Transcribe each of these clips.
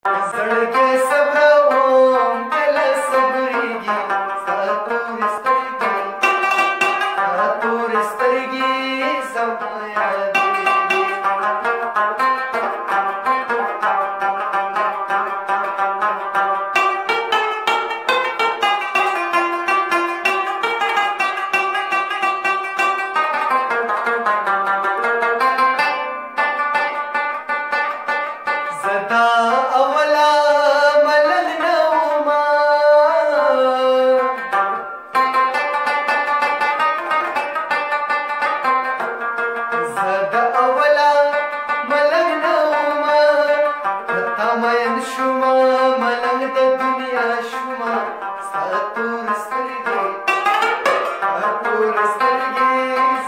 زړګی صبروم کله صبرېږي ستا تورې سترګې زما یادېږي زه دا اوله ملنګ نه ومه زه دا اوله ملنګ نه ومه د تا مین شومه ملنګ د دنیا شومه ستا تورې سترګې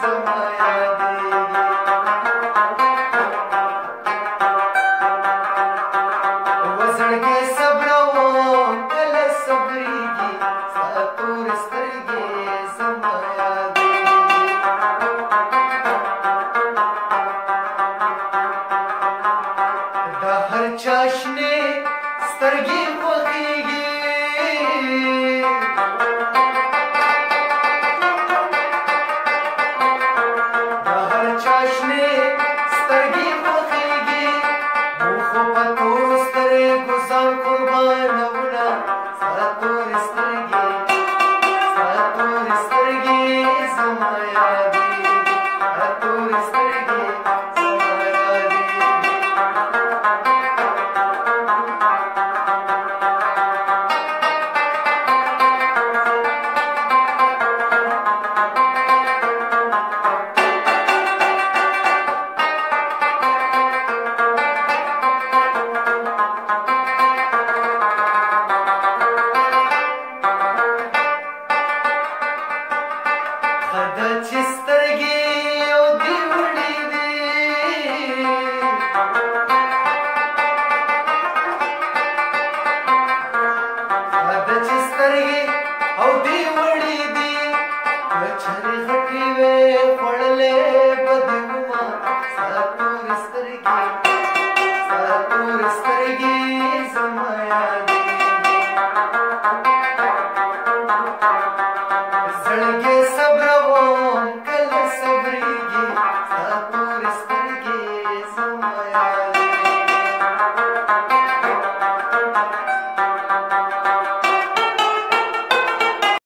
زما یادېږي زړګی صبروم کله صبرېږي ستا تورې سترګې زما یادېږي د هر چا شنې سترګې خوښېږي